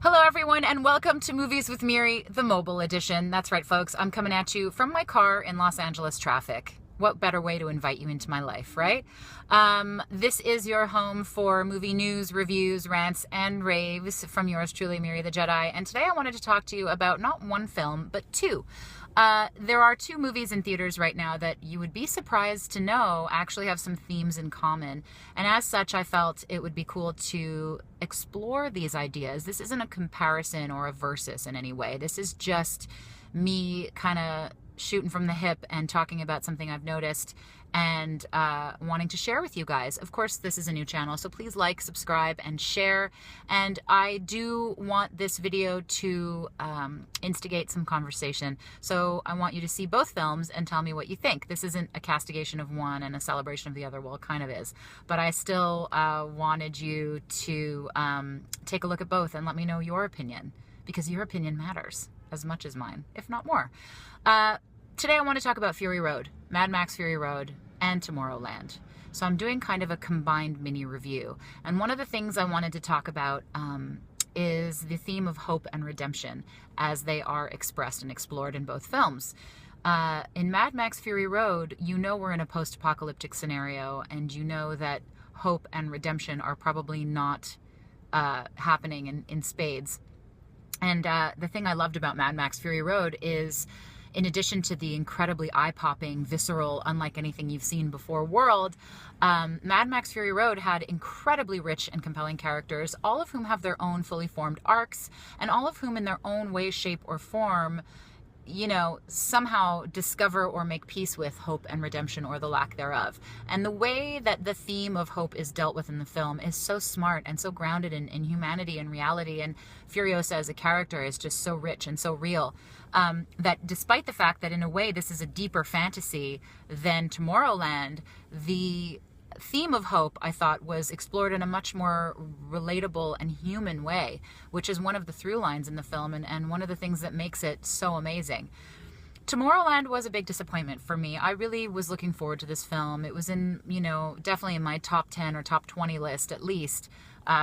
Hello everyone and welcome to Movies with Miri, the mobile edition. That's right folks, I'm coming at you from my car in Los Angeles traffic. What better way to invite you into my life, right? This is your home for movie news, reviews, rants, and raves from yours truly, Miri the Jedi. And today I wanted to talk to you about not one film, but two. There are two movies in theaters right now that you would be surprised to know actually have some themes in common. And as such, I felt it would be cool to explore these ideas. This isn't a comparison or a versus in any way. This is just me kind of shooting from the hip and talking about something I've noticed and wanting to share with you guys. Of course, this is a new channel, so please like, subscribe, and share. And I do want this video to instigate some conversation. So I want you to see both films and tell me what you think. This isn't a castigation of one and a celebration of the other. Well, it kind of is. But I still wanted you to take a look at both and let me know your opinion, because your opinion matters as much as mine, if not more. Today I want to talk about Fury Road, Mad Max Fury Road, and Tomorrowland. So I'm doing kind of a combined mini review. And one of the things I wanted to talk about is the theme of hope and redemption as they are expressed and explored in both films. In Mad Max Fury Road, you know we're in a post-apocalyptic scenario, and you know that hope and redemption are probably not happening in spades. And the thing I loved about Mad Max Fury Road is, in addition to the incredibly eye-popping, visceral, unlike anything you've seen before world, Mad Max Fury Road had incredibly rich and compelling characters, all of whom have their own fully formed arcs, and all of whom in their own way, shape, or form, you know, somehow discover or make peace with hope and redemption, or the lack thereof. And the way that the theme of hope is dealt with in the film is so smart and so grounded in humanity and reality. And Furiosa as a character is just so rich and so real, that despite the fact that in a way this is a deeper fantasy than Tomorrowland, the theme of hope, I thought, was explored in a much more relatable and human way, which is one of the through lines in the film and one of the things that makes it so amazing. Tomorrowland was a big disappointment for me. I really was looking forward to this film. It was in, you know, definitely in my top 10 or top 20 list at least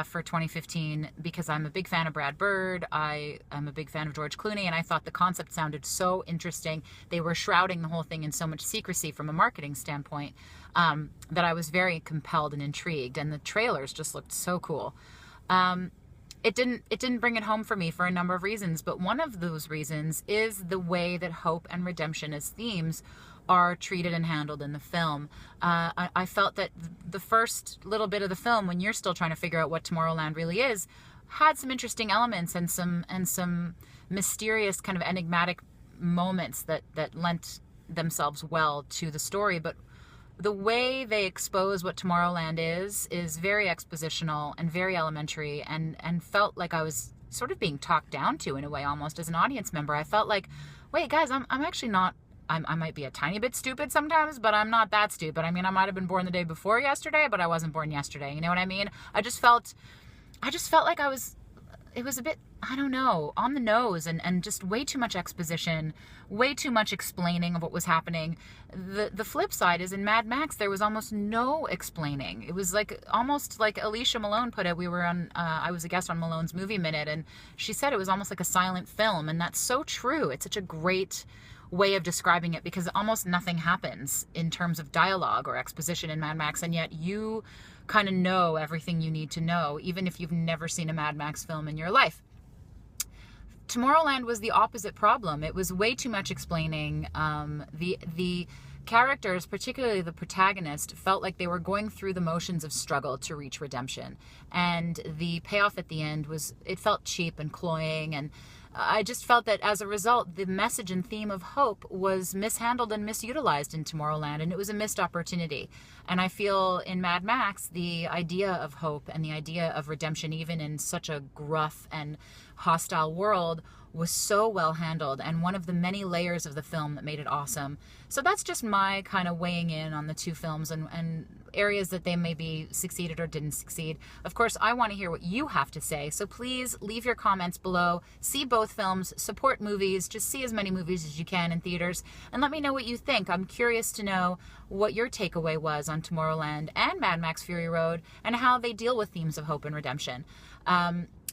for 2015, because I'm a big fan of Brad Bird. I'm a big fan of George Clooney, and I thought the concept sounded so interesting. They were shrouding the whole thing in so much secrecy from a marketing standpoint that I was very compelled and intrigued, and the trailers just looked so cool. It didn't bring it home for me for a number of reasons, but one of those reasons is the way that hope and redemption as themes are treated and handled in the film. I felt that the first little bit of the film, when you're still trying to figure out what Tomorrowland really is, had some interesting elements and some mysterious kind of enigmatic moments that lent themselves well to the story. But the way they expose what Tomorrowland is very expositional and very elementary, and felt like I was sort of being talked down to in a way, almost as an audience member. I felt like, wait guys, I'm actually not, I might be a tiny bit stupid sometimes, but I'm not that stupid. I mean, I might have been born the day before yesterday, but I wasn't born yesterday. You know what I mean? I just felt like it was a bit, I don't know, on the nose, and just way too much exposition, way too much explaining of what was happening. The flip side is in Mad Max, there was almost no explaining. It was like, almost like Alicia Malone put it. We were on, I was a guest on Malone's Movie Minute, and she said it was almost like a silent film, and that's so true. It's such a great way of describing it, because almost nothing happens in terms of dialogue or exposition in Mad Max, and yet you kind of know everything you need to know, even if you've never seen a Mad Max film in your life. Tomorrowland was the opposite problem. It was way too much explaining. The characters, particularly the protagonist, felt like they were going through the motions of struggle to reach redemption. And the payoff at the end it felt cheap and cloying, and I just felt that as a result, the message and theme of hope was mishandled and misutilized in Tomorrowland, and it was a missed opportunity. And I feel in Mad Max, the idea of hope and the idea of redemption, even in such a gruff and hostile world, was so well handled, and one of the many layers of the film that made it awesome. So that's just my kind of weighing in on the two films and areas that they maybe succeeded or didn't succeed. Of course, I want to hear what you have to say, so please leave your comments below. See both films, support movies, just see as many movies as you can in theaters, and let me know what you think. I'm curious to know what your takeaway was on Tomorrowland and Mad Max Fury Road, and how they deal with themes of hope and redemption.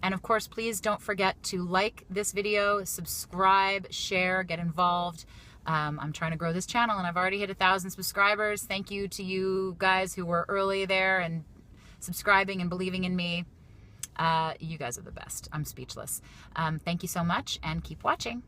And of course, please don't forget to like this video, subscribe, share, get involved. I'm trying to grow this channel, and I've already hit 1,000 subscribers. Thank you to you guys who were early there and subscribing and believing in me. You guys are the best. I'm speechless. Thank you so much, and keep watching.